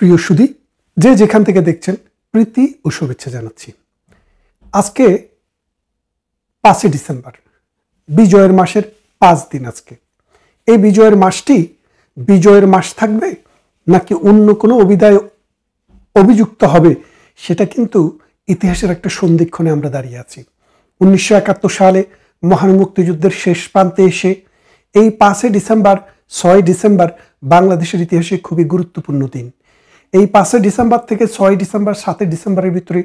প্রিয় সুধী, যে যেখান থেকে দেখছেন প্রীতি ও শুভেচ্ছা জানাচ্ছি। আজকে 5 ডিসেম্বর, বিজয়ের মাসের 5 দিন। আজকে এই বিজয়ের মাসটি বিজয়ের মাস থাকবে নাকি অন্য কোনো অভিযুক্ত হবে, সেটা কিন্তু ইতিহাসের একটা সন্ধিক্ষণে আমরা দাঁড়িয়ে আছি। 1971 সালে মহান মুক্তিযুদ্ধের শেষ প্রান্তে এসে এই 5 ডিসেম্বর 6 ডিসেম্বর বাংলাদেশের ইতিহাসে খুবই গুরুত্বপূর্ণ দিন। এই 5 ডিসেম্বর থেকে 6 ডিসেম্বর 7 ডিসেম্বরের ভিতরে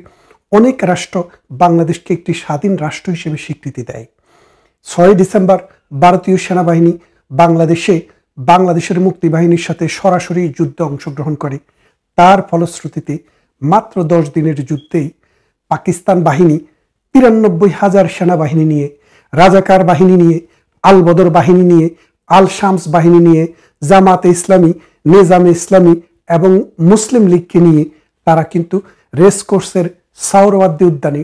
অনেক রাষ্ট্র বাংলাদেশকে একটি স্বাধীন রাষ্ট্র হিসেবে স্বীকৃতি দেয়। 6 ডিসেম্বর ভারতীয় সেনাবাহিনী বাংলাদেশের মুক্তিবাহিনীর সাথে সরাসরি যুদ্ধে অংশগ্রহণ করে। তার ফলশ্রুতিতে মাত্র 10 দিনের যুদ্ধেই পাকিস্তান বাহিনী 93,000 সেনাবাহিনী নিয়ে, রাজাকার বাহিনী নিয়ে, আল বদর বাহিনী নিয়ে, আল শামস বাহিনী নিয়ে, জামাতে ইসলামী, নিজামে ইসলামী এবং মুসলিম লীগকে নিয়ে তারা কিন্তু রেসকোর্সের সাওরওয়ার্দী উদ্যানে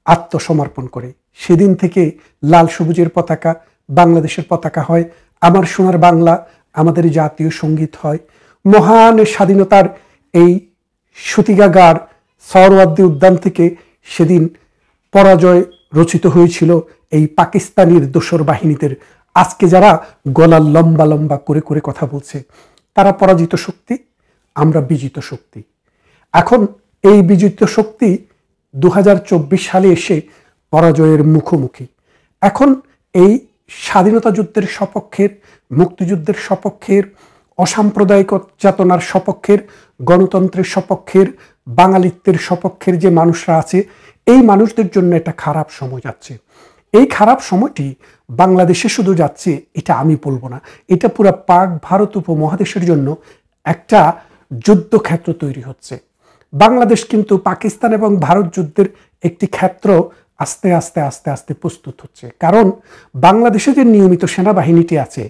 আত্মসমর্পণ করে। সেদিন থেকে লাল সবুজের পতাকা বাংলাদেশের পতাকা হয়, আমার সোনার বাংলা আমাদের জাতীয় সঙ্গীত হয়। মহান স্বাধীনতার এই সূতিকাগার সাওরওয়ার্দী উদ্যান থেকে সেদিন পরাজয় রচিত হয়েছিল এই পাকিস্তানির দোসর বাহিনীদের। আজকে যারা গলা লম্বা লম্বা করে করে কথা বলছে, তারা পরাজিত শক্তি, আমরা বিজিত শক্তি। এখন এই বিজিত শক্তি 2024 সালে এসে পরাজয়ের মুখোমুখি। এখন এই স্বাধীনতা যুদ্ধের সপক্ষের, মুক্তিযুদ্ধের সপক্ষের, অসাম্প্রদায়িক চেতনার সপক্ষের, গণতন্ত্রের সপক্ষের, বাঙালিত্বের সপক্ষের যে মানুষরা আছে, এই মানুষদের জন্য একটা খারাপ সময় যাচ্ছে। এই খারাপ সময়টি বাংলাদেশে শুধু যাচ্ছে এটা আমি বলবো না, এটা পুরো পাক ভারত উপমহাদেশের জন্য একটা যুদ্ধক্ষেত্র তৈরি হচ্ছে। বাংলাদেশ কিন্তু পাকিস্তান এবং ভারত যুদ্ধের একটি ক্ষেত্র আস্তে আস্তে আস্তে আস্তে প্রস্তুত হচ্ছে। কারণ বাংলাদেশে যে নিয়মিত সেনাবাহিনীটি আছে,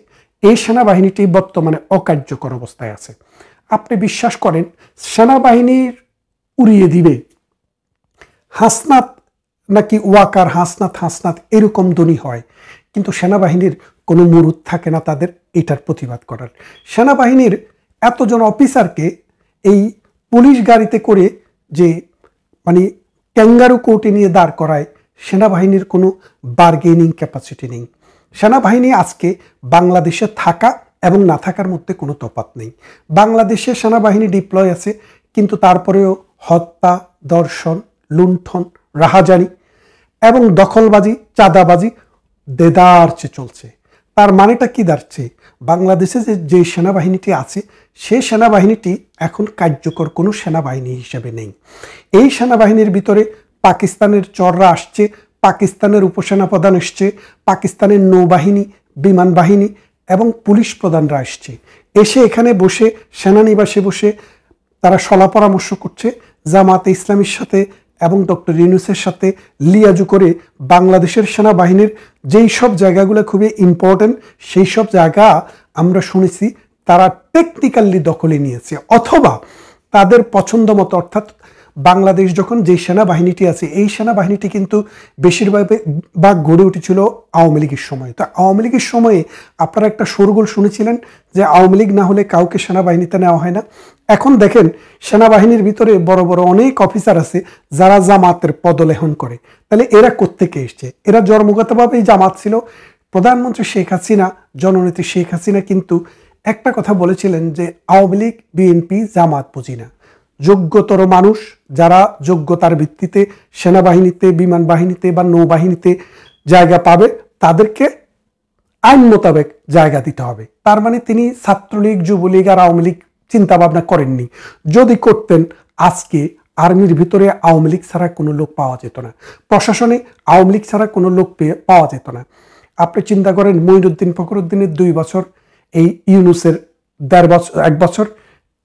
এই সেনাবাহিনীটি বর্তমানে অকার্যকর অবস্থায় আছে। আপনি বিশ্বাস করেন সেনাবাহিনীর উড়িয়ে দিবে হাসনাত নাকি ওয়াকার, হাসনাত এরকম ধ্বনি হয়, কিন্তু সেনাবাহিনীর কোনো মুরুদ থাকে না তাদের এটার প্রতিবাদ করার। সেনাবাহিনীর এতজন অফিসারকে এই পুলিশ গাড়িতে করে যে ক্যাঙ্গারু কোর্টে নিয়ে দাঁড় করায়, সেনাবাহিনীর কোনো বার্গেনিং ক্যাপাসিটি নেই। সেনাবাহিনী আজকে বাংলাদেশে থাকা এবং না থাকার মধ্যে কোনো তফাৎ নেই। বাংলাদেশে সেনাবাহিনী ডিপ্লয় আছে, কিন্তু তারপরেও হত্যা, ধর্ষণ, লুণ্ঠন, রাহাজানি এবং দখলবাজি, চাঁদাবাজি দেদারচে চলছে। তার মানেটা কি দাঁড়াচ্ছে? বাংলাদেশে যে সেনাবাহিনীটি আছে, সেই সেনাবাহিনীটি এখন কার্যকর কোনো সেনাবাহিনী হিসেবে নেই। এই সেনাবাহিনীর ভিতরে পাকিস্তানের চররা আসছে, পাকিস্তানের উপসেনাপ্রধান এসছে, পাকিস্তানের নৌবাহিনী, বিমান বাহিনী এবং পুলিশ প্রধানরা আসছে। এসে এখানে বসে সেনানিবাসে বসে তারা সলা পরামর্শ করছে জামাতে ইসলামীর সাথে এবং ডক্টর ইউনূসের সাথে লিয়াজু করে বাংলাদেশের সেনাবাহিনীর যেই সব জায়গাগুলো খুবই ইম্পর্টেন্ট, সেই সব জায়গা আমরা শুনেছি তারা টেকনিক্যালি দখলে নিয়েছে, অথবা তাদের পছন্দ মতো। অর্থাৎ বাংলাদেশ যখন যে সেনাবাহিনীটি আছে, এই সেনাবাহিনীটি কিন্তু বেশিরভাগ গড়ে উঠেছিল আওয়ামী লীগের সময়। তো আওয়ামী লীগের সময়ে আপনারা একটা শোরগোল শুনেছিলেন যে আওয়ামী লীগ না হলে কাউকে সেনাবাহিনীতে নেওয়া হয় না। এখন দেখেন সেনাবাহিনীর ভিতরে বড় বড় অনেক অফিসার আছে যারা জামাতের পদলেহন করে। তাহলে এরা কোত্থেকে এসছে? এরা জন্মগতভাবেই জামাত ছিল। প্রধানমন্ত্রী শেখ হাসিনা, জননেত্রী শেখ হাসিনা কিন্তু একটা কথা বলেছিলেন যে আওয়ামী লীগ, বিএনপি, জামাত বুঝি না। যোগ্যতর মানুষ যারা যোগ্যতার ভিত্তিতে সেনাবাহিনীতে, বিমান বাহিনীতে বা নৌবাহিনীতে জায়গা পাবে, তাদেরকে আইন মোতাবেক জায়গা দিতে হবে। তার মানে তিনি ছাত্রলীগ, যুবলীগ আর আওয়ামী লীগ চিন্তা ভাবনা করেননি। যদি করতেন, আজকে আর্মির ভিতরে আওয়ামী লীগ ছাড়া কোনো লোক পাওয়া যেত না, প্রশাসনে আওয়ামী লীগ ছাড়া কোনো লোক পাওয়া যেত না। আপনি চিন্তা করেন মঈনুদ্দিন ফখরুদ্দিনের 2 বছর, এই ইউনূসের 1.5 বছর, 1 বছর,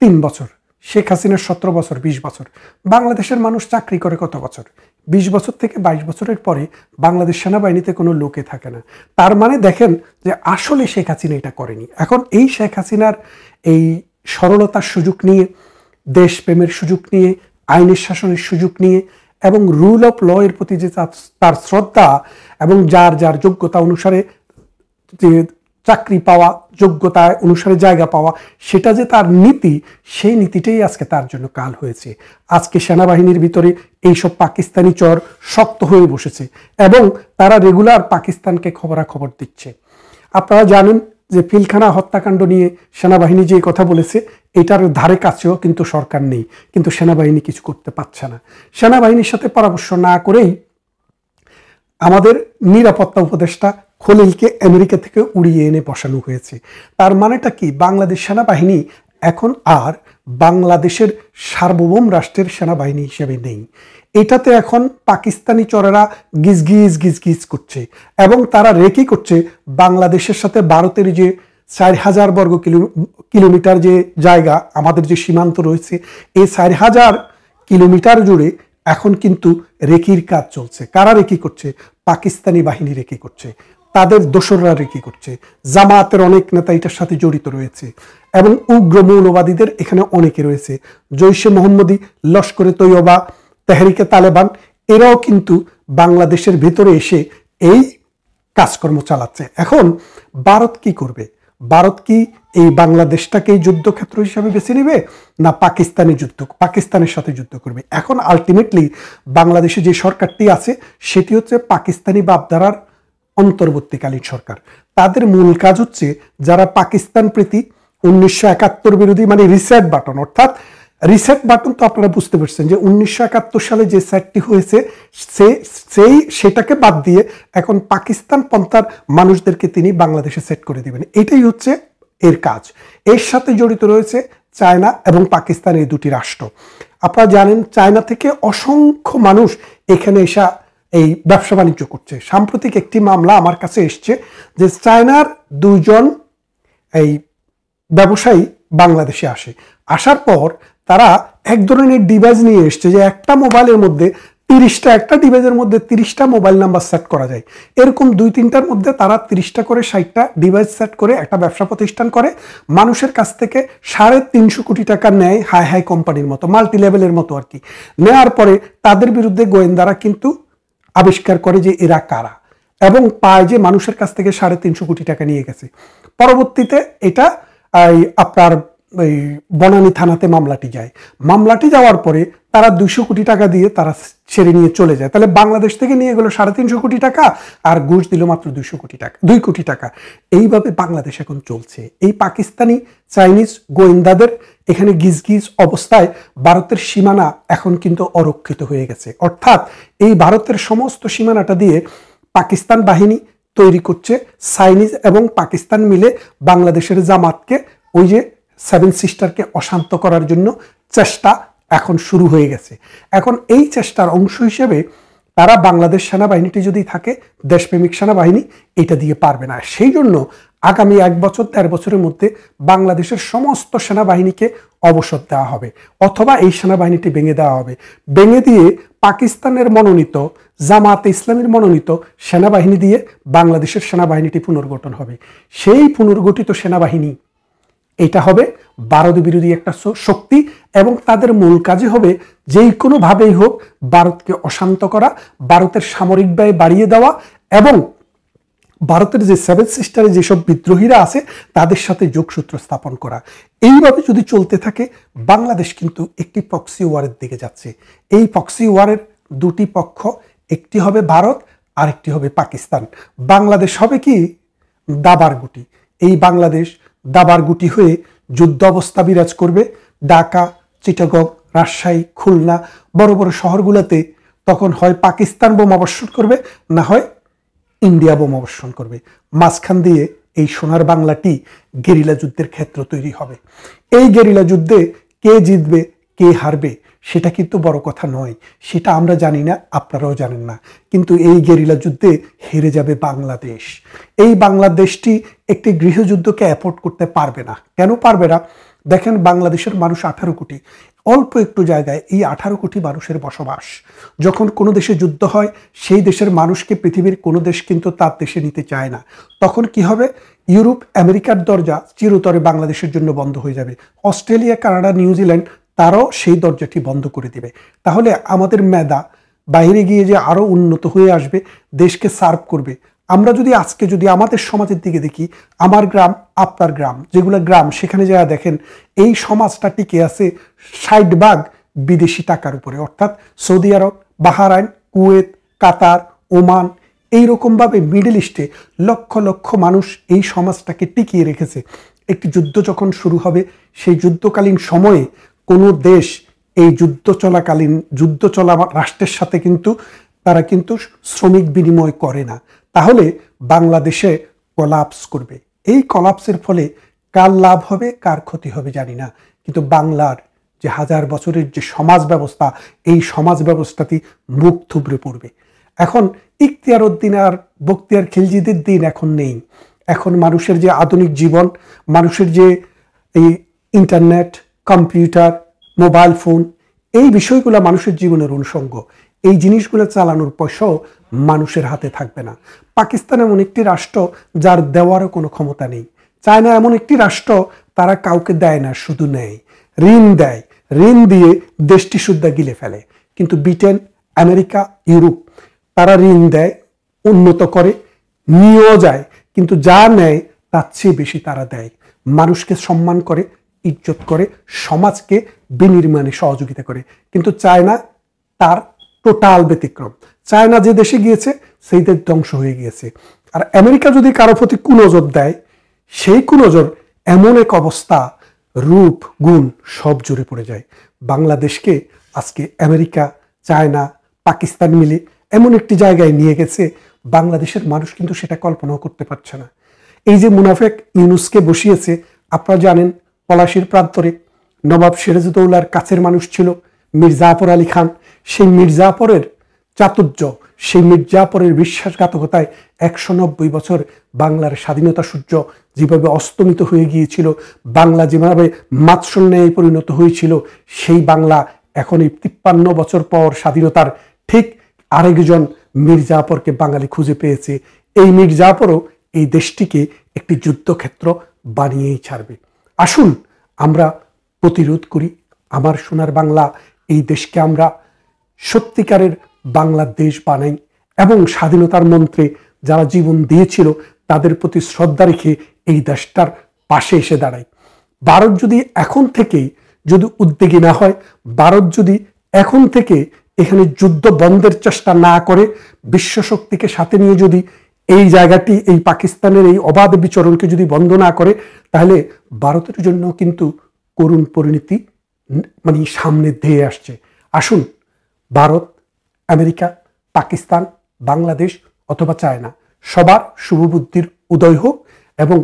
3 বছর, শেখ হাসিনার 17 বছর, 20 বছর। বাংলাদেশের মানুষ চাকরি করে কত বছর? 20 বছর থেকে 22 বছরের পরে বাংলাদেশ সেনাবাহিনীতে কোনো লোকে থাকে না। তার মানে দেখেন যে আসলে শেখ হাসিনা এটা করেনি। এখন এই শেখ হাসিনার এই সরলতার সুযোগ নিয়ে, দেশপ্রেমের সুযোগ নিয়ে, আইনের শাসনের সুযোগ নিয়ে এবং রুল অফ ল এর প্রতি যে তার শ্রদ্ধা এবং যার যার যোগ্যতা অনুসারে যে চাকরি পাওয়া, যোগ্যতা অনুসারে জায়গা পাওয়া, সেটা যে তার নীতি, সেই নীতিটাই আজকে তার জন্য কাল হয়েছে। আজকে সেনাবাহিনীর ভিতরে এইসব পাকিস্তানি চর শক্ত হয়ে বসেছে এবং তারা রেগুলার পাকিস্তানকে খবরাখবর দিচ্ছে। আপনারা জানেন যে পিলখানা হত্যাকাণ্ড নিয়ে সেনাবাহিনী যে কথা বলেছে, এটার ধারে কাছেও কিন্তু সরকার নেই, কিন্তু সেনাবাহিনী কিছু করতে পারছে না। সেনাবাহিনীর সাথে পরামর্শ না করেই আমাদের নিরাপত্তা উপদেষ্টা খলিলকে আমেরিকা থেকে উড়িয়ে এনে বসানো হয়েছে। তার মানেটা কি? বাংলাদেশ সেনাবাহিনী এখন আর বাংলাদেশের সার্বভৌম রাষ্ট্রের সেনাবাহিনী হিসেবে নেই। এটাতে এখন পাকিস্তানি চরেরা গিজগিজ গিজগিজ করছে এবং তারা রেকি করছে বাংলাদেশের সাথে ভারতের যে 4000 বর্গ কিলোমিটার যে জায়গা, আমাদের যে সীমান্ত রয়েছে, এই 4000 কিলোমিটার জুড়ে এখন কিন্তু রেকির কাজ চলছে। কারা রেকি করছে? পাকিস্তানি বাহিনী রেকি করছে, তাদের দোসররা রেকি করছে। জামায়াতের অনেক নেতা এটার সাথে জড়িত রয়েছে এবং উগ্র মৌলবাদীদের এখানে অনেকে রয়েছে। জৈশে মোহাম্মদী, লস্করে তৈয়বা, তেহরিকে তালেবান, এরাও কিন্তু বাংলাদেশের ভিতরে এসে এই কাজকর্ম চালাচ্ছে। এখন ভারত কি করবে? ভারত কি এই বাংলাদেশটাকে যুদ্ধক্ষেত্র হিসাবে বেছে নেবে, না পাকিস্তানের সাথে যুদ্ধ করবে? এখন আলটিমেটলি বাংলাদেশে যে সরকারটি আছে সেটি হচ্ছে পাকিস্তানি ভাবধারার অন্তর্বর্তীকালীন সরকার। তাদের মূল কাজ হচ্ছে যারা পাকিস্তান প্রীতি, 1971 বিরোধী, মানে রিসেট বাটন, অর্থাৎ রিসেট বাটন তো আপনারা বুঝতে পারছেন যে 1971 সালে যে সেটটি হয়েছে সেটাকে বাদ দিয়ে এখন পাকিস্তান পন্থার মানুষদেরকে তিনি বাংলাদেশে সেট করে দিবেন। এটাই হচ্ছে এর কাজ। এর সাথে জড়িত রয়েছে চায়না এবং পাকিস্তান, এই দুটি রাষ্ট্র। আপনারা জানেন চায়না থেকে অসংখ্য মানুষ এখানে এসে এই ব্যবসা বাণিজ্য করছে। সাম্প্রতিক একটি মামলা আমার কাছে এসছে যে চায়নার 2 জন এই ব্যবসায়ী বাংলাদেশে আসার পর তারা এক ধরনের ডিভাইস নিয়ে এসছে যে একটা মোবাইলের মধ্যে 30টা, একটা ডিভাইসের মধ্যে 30টা মোবাইল নাম্বার সেট করা যায়। এরকম 2-3টার মধ্যে তারা 30টা করে 60টা ডিভাইস সেট করে একটা ব্যবসা প্রতিষ্ঠান করে, মানুষের কাছ থেকে 350 কোটি টাকা নেয়, হাই কোম্পানির মতো, মাল্টি লেভেলের মতো আর কি। নেওয়ার পরে তাদের বিরুদ্ধে গোয়েন্দারা কিন্তু আবিষ্কার করে যে এরা কারা এবং পায় যে মানুষের কাছ থেকে 350 কোটি টাকা নিয়ে গেছে। পরবর্তীতে এটা আপনার এই বনানী থানাতে মামলাটি যাওয়ার পরে তারা 200 কোটি টাকা দিয়ে তারা ছেড়ে নিয়ে চলে যায়। তাহলে বাংলাদেশ থেকে নিয়ে গেল 350 কোটি টাকা আর ঘুষ দিল মাত্র 2 কোটি টাকা। এইভাবে বাংলাদেশ এখন চলছে। এই পাকিস্তানি চাইনিজ গোয়েন্দাদের এখানে গিজগিজ অবস্থায় ভারতের সীমানা এখন কিন্তু অরক্ষিত হয়ে গেছে। অর্থাৎ এই ভারতের সমস্ত সীমানাটা দিয়ে পাকিস্তান বাহিনী তৈরি করছে। চাইনিজ এবং পাকিস্তান মিলে বাংলাদেশের জামাতকে, ওই যে 7 সিস্টারকে অশান্ত করার জন্য চেষ্টা এখন শুরু হয়ে গেছে। এখন এই চেষ্টার অংশ হিসেবে তারা বাংলাদেশ সেনাবাহিনীটি যদি থাকে, দেশপ্রেমিক সেনাবাহিনী, এটা দিয়ে পারবে না। সেই জন্য আগামী 1-1.5 বছরের মধ্যে বাংলাদেশের সমস্ত সেনাবাহিনীকে অবসর দেওয়া হবে অথবা এই সেনাবাহিনীটি ভেঙে দেওয়া হবে। ভেঙে দিয়ে পাকিস্তানের মনোনীত, জামাতে ইসলামীর মনোনীত সেনাবাহিনী দিয়ে বাংলাদেশের সেনাবাহিনীটি পুনর্গঠন হবে। সেই পুনর্গঠিত সেনাবাহিনী এটা হবে ভারত বিরোধী একটা শক্তি এবং তাদের মূল কাজই হবে যেই কোনোভাবেই হোক ভারতকে অশান্ত করা, ভারতের সামরিক ব্যয় বাড়িয়ে দেওয়া এবং ভারতের যে 7 সিস্টারে যেসব বিদ্রোহীরা আছে তাদের সাথে যোগসূত্র স্থাপন করা। এইভাবে যদি চলতে থাকে বাংলাদেশ কিন্তু একটি প্রক্সি ওয়ারের দিকে যাচ্ছে। এই প্রক্সি ওয়ারের 2টি পক্ষ, একটি হবে ভারত আর একটি হবে পাকিস্তান। বাংলাদেশ হবে কি দাবার গুটি। এই বাংলাদেশ দাবার গুটি হয়ে যুদ্ধ অবস্থা বিরাজ করবে। ঢাকা, চিটাগং, রাজশাহী, খুলনা, বড় বড় শহরগুলোতে তখন হয় পাকিস্তান বোমা বর্ষণ করবে, না হয় ইন্ডিয়া বোমা বর্ষণ করবে। মাঝখান দিয়ে এই সোনার বাংলাটি গেরিলা যুদ্ধের ক্ষেত্র তৈরি হবে। এই গেরিলা যুদ্ধে কে জিতবে কে হারবে সেটা কিন্তু বড় কথা নয়, সেটা আমরা জানি না, আপনারাও জানেন না। কিন্তু এই গেরিলা যুদ্ধে হেরে যাবে বাংলাদেশ। এই বাংলাদেশটি একটি গৃহযুদ্ধকে অ্যাফোর্ড করতে পারবে না। কেন পারবে না? দেখেন, বাংলাদেশের মানুষ 18 কোটি, অল্প একটু জায়গায় এই 18 কোটি মানুষের বসবাস। যখন কোনো দেশে যুদ্ধ হয় সেই দেশের মানুষকে পৃথিবীর কোনো দেশ কিন্তু তার দেশে নিতে চায় না। তখন কি হবে? ইউরোপ, আমেরিকার দরজা চিরতরে বাংলাদেশের জন্য বন্ধ হয়ে যাবে। অস্ট্রেলিয়া, কানাডা, নিউজিল্যান্ড তারাও সেই দরজাটি বন্ধ করে দিবে। তাহলে আমাদের মেধা বাইরে গিয়ে যে আরো উন্নত হয়ে আসবে, দেশকে সার্ভ করবে, আমরা যদি আজকে যদি আমাদের সমাজের দিকে দেখি, আমার গ্রাম আপনার গ্রাম, যেগুলো গ্রাম সেখানে যারা দেখেন এই সমাজটা টিকে আছে 60% বিদেশি টাকার উপরে, অর্থাৎ সৌদি আরব, বাহরাইন, কুয়েত, কাতার, ওমান, এইরকমভাবে মিডল ইস্টে লক্ষ লক্ষ মানুষ এই সমাজটাকে টিকিয়ে রেখেছে। একটি যুদ্ধ যখন শুরু হবে, সেই যুদ্ধকালীন সময়ে কোনো দেশ এই যুদ্ধ চলা রাষ্ট্রের সাথে কিন্তু তারা কিন্তু শ্রমিক বিনিময় করে না। তাহলে বাংলাদেশে কলাপস করবে। এই কলাপসের ফলে কার লাভ হবে কার ক্ষতি হবে জানি না, কিন্তু বাংলার যে হাজার বছরের যে সমাজ ব্যবস্থা, এই সমাজ ব্যবস্থাটি মুখ থুবড়ে পড়বে। এখন ইখতিয়ার উদ্দিন আর বখতিয়ার খিলজিদের দিন এখন নেই। এখন মানুষের যে আধুনিক জীবন, মানুষের যে এই ইন্টারনেট, কম্পিউটার, মোবাইল ফোন, এই বিষয়গুলো মানুষের জীবনের অনুষঙ্গ। এই জিনিসগুলো চালানোর পয়সাও মানুষের হাতে থাকবে না। পাকিস্তান এমন একটি রাষ্ট্র যার দেওয়ারও কোনো ক্ষমতা নেই। চায়না এমন একটি রাষ্ট্র, তারা কাউকে দেয় না, শুধু নেয়, ঋণ দেয়, ঋণ দিয়ে দেশটি সুদ্ধা গিলে ফেলে। কিন্তু ব্রিটেন, আমেরিকা, ইউরোপ তারা ঋণ দেয়, উন্নত করে, নিয়েও যায়, কিন্তু যা নেয় তার চেয়ে বেশি তারা দেয়। মানুষকে সম্মান করে, ইজ্জত করে, সমাজকে বিনির্মাণে সহযোগিতা করে। কিন্তু চায়না তার টোটাল ব্যতিক্রম। চায়না যে দেশে গিয়েছে সেই দেশ ধ্বংস হয়ে গিয়েছে। আর আমেরিকা যদি কারো প্রতি কুনজর দেয়, সেই কুনজর এমন এক অবস্থা, রূপ গুণ সব জুড়ে পড়ে যায়। বাংলাদেশকে আজকে আমেরিকা, চায়না, পাকিস্তান মিলে এমন একটি জায়গায় নিয়ে গেছে, বাংলাদেশের মানুষ কিন্তু সেটা কল্পনাও করতে পারছে না। এই যে মুনাফেক ইউনুসকে বসিয়েছে, আপনারা জানেন পলাশীর প্রান্তরে নবাব সিরাজউদ্দৌলার কাছের মানুষ ছিল মীর জাফর আলী খান। সেই মীর জাফরের চাতুর্য, সেই মীর জাফরের বিশ্বাসঘাতকতায় 190 বছর বাংলার স্বাধীনতা সূর্য যেভাবে অস্তমিত হয়ে গিয়েছিল, বাংলা যেভাবে মাৎসন্যায় পরিণত হয়েছিল, সেই বাংলা এখন এই 53 বছর পর স্বাধীনতার ঠিক আরেকজন মীর জাফরকে বাঙালি খুঁজে পেয়েছে। এই মীর জাফরও এই দেশটিকে একটি যুদ্ধক্ষেত্র বানিয়েই ছাড়বে। আসুন আমরা প্রতিরোধ করি। আমার সোনার বাংলা, এই দেশকে আমরা সত্যিকারের বাংলাদেশ বানাই এবং স্বাধীনতার মন্ত্রে যারা জীবন দিয়েছিল তাদের প্রতি শ্রদ্ধা রেখে এই দেশটার পাশে এসে দাঁড়াই। ভারত যদি এখন থেকেই যদি উদ্যোগী না হয়, ভারত যদি এখন থেকে এখানে যুদ্ধ বন্ধের চেষ্টা না করে, বিশ্ব শক্তিকে সাথে নিয়ে যদি এই জায়গাটি, এই পাকিস্তানের এই অবাধ বিচরণকে যদি বন্ধ না করে, তাহলে ভারতের জন্য কিন্তু করুণ পরিণতি সামনে ধেয়ে আসছে। আসুন ভারত, আমেরিকা, পাকিস্তান, বাংলাদেশ অথবা চায়না, সবার শুভবুদ্ধির উদয় হোক এবং